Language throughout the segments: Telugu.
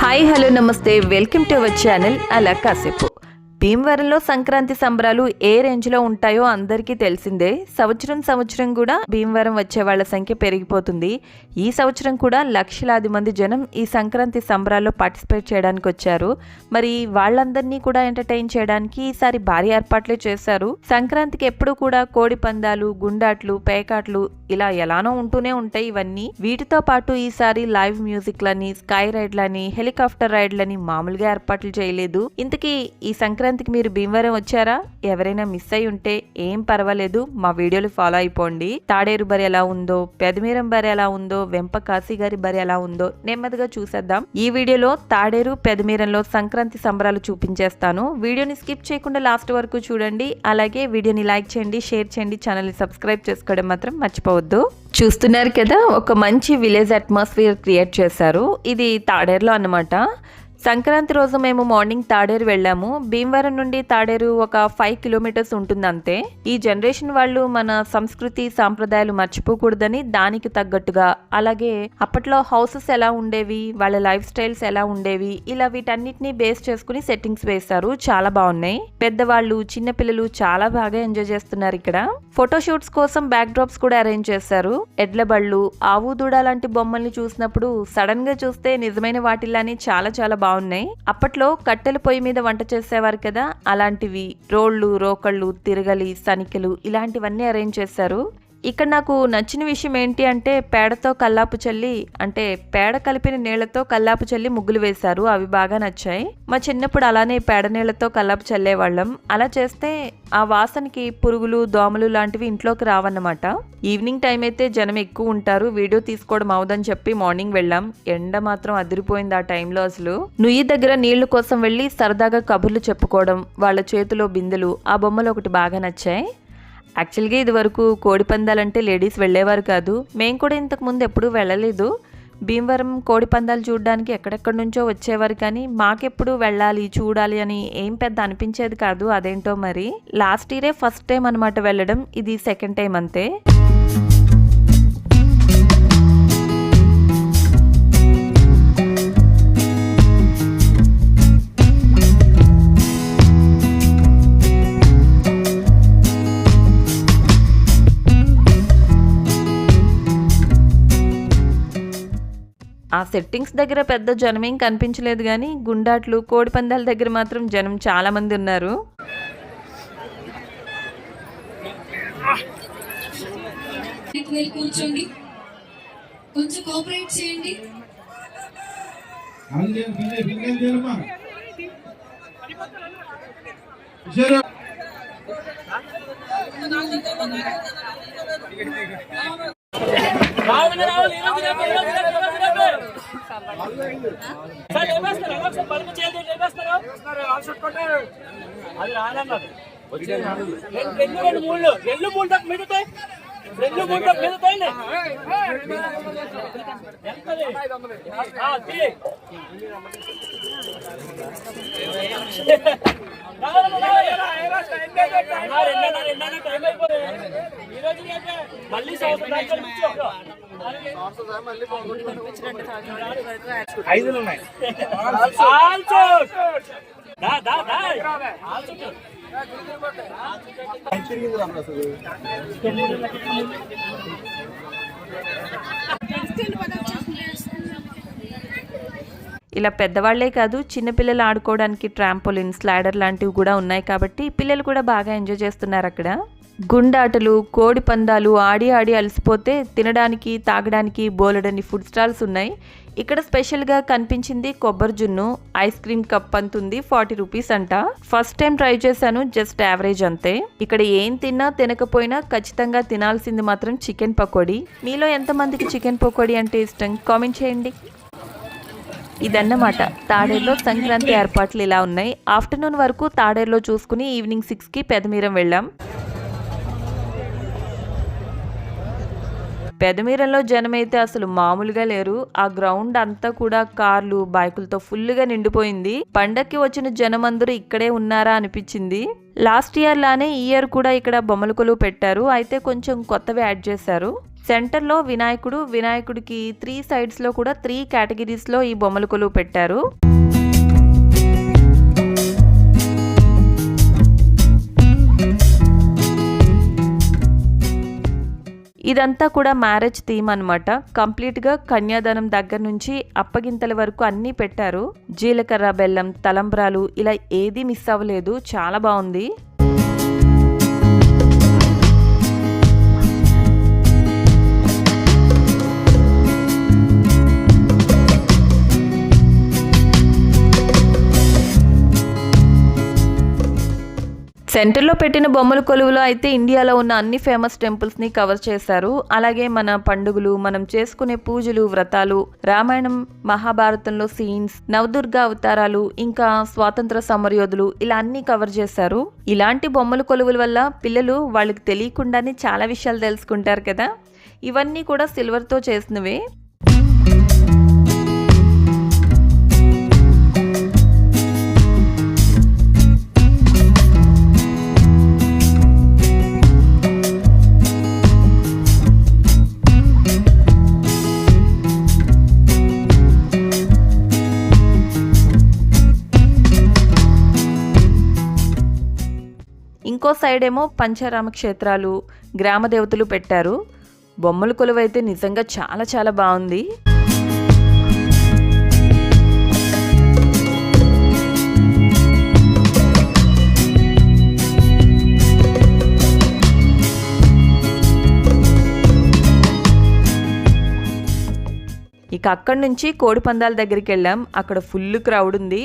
హాయ్ హలో నమస్తే వెల్కమ్ టు అవర్ ఛానల్ అలా కాసేపు. భీమవరంలో సంక్రాంతి సంబరాలు ఏ రేంజ్లో ఉంటాయో అందరికీ తెలిసిందే. సంవత్సరం కూడా భీమవరం వచ్చే వాళ్ళ సంఖ్య పెరిగిపోతుంది. ఈ సంవత్సరం కూడా లక్షలాది మంది జనం ఈ సంక్రాంతి సంబరాల్లో పార్టిసిపేట్ చేయడానికి వచ్చారు. మరి వాళ్ళందరినీ కూడా ఎంటర్టైన్ చేయడానికి ఈసారి భారీ ఏర్పాట్లే చేశారు. సంక్రాంతికి ఎప్పుడు కూడా కోడి పందాలు, గుండాట్లు, పేకాట్లు ఇలా ఎలానో ఉంటూనే ఉంటాయి ఇవన్నీ. వీటితో పాటు ఈసారి లైవ్ మ్యూజిక్లని, స్కై రైడ్లని, హెలికాప్టర్ రైడ్లని మామూలుగా ఏర్పాట్లు చేయలేదు. ఇంతకీ ఈ సంక్రాంతికి మీరు భీమవరం వచ్చారా? ఎవరైనా మిస్ అయి ఉంటే ఏం పర్వాలేదు, మా వీడియోలు ఫాలో అయిపోండి. తాడేరు బరి ఎలా ఉందో, పెదమీరం బరి ఎలా ఉందో, వెంప కాశీ గారి బరి ఎలా ఉందో నెమ్మదిగా చూసేద్దాం. ఈ వీడియోలో తాడేరు, పెదమీరంలో సంక్రాంతి సంబరాలు చూపించేస్తాను. వీడియోని స్కిప్ చేయకుండా లాస్ట్ వరకు చూడండి. అలాగే వీడియోని లైక్ చేయండి, షేర్ చేయండి, ఛానల్ని సబ్స్క్రైబ్ చేసుకోవడం మాత్రం మర్చిపోవద్దు. చూస్తున్నారు కదా, ఒక మంచి విలేజ్ అట్మాస్ఫియర్ క్రియేట్ చేశారు. ఇది తాడేరులో అన్నమాట. సంక్రాంతి రోజు మేము మార్నింగ్ తాడేరు వెళ్ళాము. భీమవరం నుండి తాడేరు ఒక 5 కిలోమీటర్స్ ఉంటుంది అంతే. ఈ జనరేషన్ వాళ్ళు మన సంస్కృతి సాంప్రదాయాలు మర్చిపోకూడదని దానికి తగ్గట్టుగా, అలాగే అప్పట్లో హౌసెస్ ఎలా ఉండేవి, వాళ్ళ లైఫ్ స్టైల్స్ ఎలా ఉండేవి, ఇలా వీటన్నిటిని బేస్ చేసుకుని సెట్టింగ్స్ వేశారు. చాలా బాగున్నాయి. పెద్దవాళ్ళు, చిన్నపిల్లలు చాలా బాగా ఎంజాయ్ చేస్తున్నారు. ఇక్కడ ఫోటోషూట్స్ కోసం బ్యాక్ డ్రాప్స్ కూడా అరేంజ్ చేశారు. ఎడ్ల బళ్ళు, ఆవు దూడ లాంటి బొమ్మల్ని చూసినప్పుడు సడన్ గా చూస్తే నిజమైన వాటిల్లానే చాలా బాగున్నాయి. అప్పట్లో కట్టెల పొయ్యి మీద వంట చేసేవారు కదా, అలాంటివి రోళ్లు, రోకళ్ళు, తిరగలి, సనికెలు ఇలాంటివన్నీ అరేంజ్ చేశారు. ఇక్కడ నాకు నచ్చిన విషయం ఏంటి అంటే పేడతో కల్లాపు చల్లి, అంటే పేడ కలిపిన నీళ్లతో కల్లాపు చల్లి ముగ్గులు వేశారు. అవి బాగా నచ్చాయి. మా చిన్నప్పుడు అలానే పేడ నీళ్లతో కల్లాపు చల్లేవాళ్ళం. అలా చేస్తే ఆ వాసనకి పురుగులు, దోమలు లాంటివి ఇంట్లోకి రావన్నమాట. ఈవినింగ్ టైం అయితే జనం ఎక్కువ ఉంటారు. వీడియో తీసుకోవడం అవదని చెప్పి మార్నింగ్ వెళ్ళాం. ఎండ మాత్రం అదిరిపోయింది ఆ టైంలో. అసలు నుయ్యి దగ్గర నీళ్లు కోసం వెళ్ళి సరదాగా కబుర్లు చెప్పుకోవడం, వాళ్ళ చేతిలో బిందెలు, ఆ బొమ్మలు ఒకటి బాగా నచ్చాయి. యాక్చువల్గా ఇది వరకు కోడి పందాలంటే లేడీస్ వెళ్ళేవారు కాదు. మేము కూడా ఇంతకు ముందు ఎప్పుడూ వెళ్ళలేదు. భీమవరం కోడి పందాలు చూడడానికి ఎక్కడెక్కడి నుంచో వచ్చేవారు, కానీ మాకెప్పుడు వెళ్ళాలి, చూడాలి అని ఏం పెద్ద అనిపించేది కాదు. అదేంటో మరి. లాస్ట్ ఇయరే ఫస్ట్ టైం అనమాట వెళ్ళడం. ఇది సెకండ్ టైం అంతే. ఆ సెట్టింగ్స్ దగ్గర పెద్ద జనమేం కనిపించలేదు, కానీ గుండాట్లు, కోడి పందాల దగ్గర మాత్రం జనం చాలా మంది ఉన్నారు. కూర్చోండి, కొంచెం కోఆపరేట్ చేయండి. అది రానన్నారు. మళ్ళీ ఐదులు ఉన్నాయి. ఇలా పెద్దవాళ్లే కాదు, చిన్నపిల్లలు ఆడుకోవడానికి ట్రాంపోలిన్, స్లైడర్ లాంటివి కూడా ఉన్నాయి. కాబట్టి పిల్లలు కూడా బాగా ఎంజాయ్ చేస్తున్నారు. అక్కడ గుండాటలు, కోడి పందాలు ఆడి అలసిపోతే తినడానికి, తాగడానికి బోలెడన్ని ఫుడ్ స్టాల్స్ ఉన్నాయి. ఇక్కడ స్పెషల్గా కనిపించింది కొబ్బరి జున్ను, ఐస్ క్రీమ్ కప్ అంతుంది. 40 రూపీస్ అంట. ఫస్ట్ టైం ట్రై చేశాను, జస్ట్ యావరేజ్ అంతే. ఇక్కడ ఏం తిన్నా తినకపోయినా ఖచ్చితంగా తినాల్సింది మాత్రం చికెన్ పకోడీ. మీలో ఎంతమందికి చికెన్ పకోడీ అంటే ఇష్టం? కామెంట్ చేయండి. ఇదన్నమాట తాడేరులో సంక్రాంతి ఏర్పాట్లు ఇలా ఉన్నాయి. ఆఫ్టర్నూన్ వరకు తాడేరులో చూసుకుని ఈవినింగ్ 6కి పెదమీరం వెళ్ళాం. పెదమీరంలో జనమైతే అసలు మామూలుగా లేరు. ఆ గ్రౌండ్ అంతా కూడా కార్లు, బైకులతో ఫుల్గా నిండిపోయింది. పండక్కి వచ్చిన జనమందరూ ఇక్కడే ఉన్నారా అనిపించింది. లాస్ట్ ఇయర్ లానే ఈ ఇయర్ కూడా ఇక్కడ బొమ్మల కొలువు పెట్టారు. అయితే కొంచెం కొత్తవి యాడ్ చేశారు. సెంటర్లో వినాయకుడికి 3 సైడ్స్లో కూడా 3 కేటగిరీస్లో ఈ బొమ్మల కొలువు పెట్టారు. ఇదంతా కూడా మ్యారేజ్ థీమ్ అనమాట. కంప్లీట్గా కన్యాదానం దగ్గర నుంచి అప్పగింతల వరకు అన్నీ పెట్టారు. జీలకర్ర, బెల్లం, తలంబ్రాలు ఇలా ఏది మిస్ అవ్వలేదు. చాలా బాగుంది. సెంటర్లో పెట్టిన బొమ్మల కొలువులో అయితే ఇండియాలో ఉన్న అన్ని ఫేమస్ టెంపుల్స్ని కవర్ చేశారు. అలాగే మన పండుగలు, మనం చేసుకునే పూజలు, వ్రతాలు, రామాయణం, మహాభారతంలో సీన్స్, నవదుర్గా అవతారాలు, ఇంకా స్వాతంత్ర సమరయోధులు ఇలా అన్ని కవర్ చేశారు. ఇలాంటి బొమ్మల కొలువుల వల్ల పిల్లలు వాళ్ళకి తెలియకుండానే చాలా విషయాలు తెలుసుకుంటారు కదా. ఇవన్నీ కూడా సిల్వర్తో చేసినవే. ఇంకో సైడ్ ఏమో పంచారామ క్షేత్రాలు, గ్రామ దేవతలు పెట్టారు. బొమ్మల కొలువు అయితే నిజంగా చాలా చాలా బాగుంది. ఇక అక్కడి నుంచి కోడి పందాల దగ్గరికి వెళ్ళాం. అక్కడ ఫుల్ క్రౌడ్ ఉంది.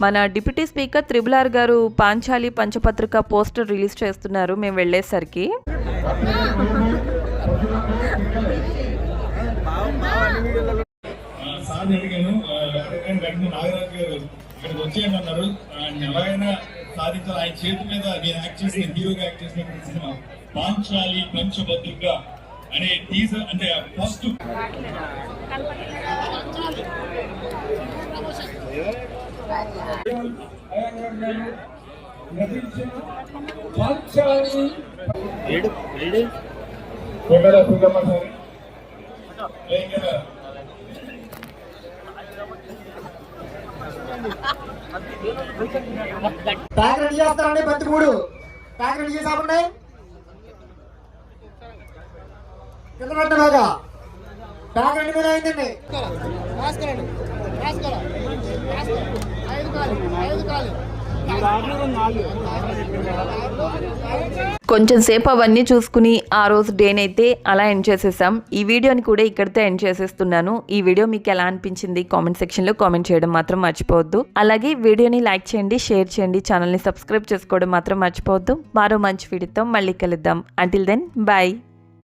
మన డిప్యూటీ స్పీకర్ త్రిబుల్ గారు పాంచాలి పంచపత్రిక పోస్టర్ రిలీజ్ చేస్తున్నారు మేము వెళ్ళేసరికి. పాంచాలి పంచభద్రిక అనే టీజర్ అంటే ఫస్ట్ ప్యాక్ రెడీ చేస్తారండి. ప్రతి 3 ప్యాక్ రెడీ చేసామండి. కింద పెట్టండి. బాగా ప్యాక్ రెడీ మీద అయిందండి. కొంచెం సేపు అవన్నీ చూసుకుని ఆ రోజు డేనైతే అలా ఎండ్ చేసేసాం. ఈ వీడియోని కూడా ఇక్కడితో ఎండ్ చేసేస్తున్నాను. ఈ వీడియో మీకు ఎలా అనిపించింది కామెంట్ సెక్షన్లో కామెంట్ చేయడం మాత్రం మర్చిపోవద్దు. అలాగే వీడియోని లైక్ చేయండి, షేర్ చేయండి, ఛానల్ని సబ్స్క్రైబ్ చేసుకోవడం మాత్రం మర్చిపోవద్దు. మరో మంచి వీడియోతో మళ్ళీ కలుద్దాం. Until then bye.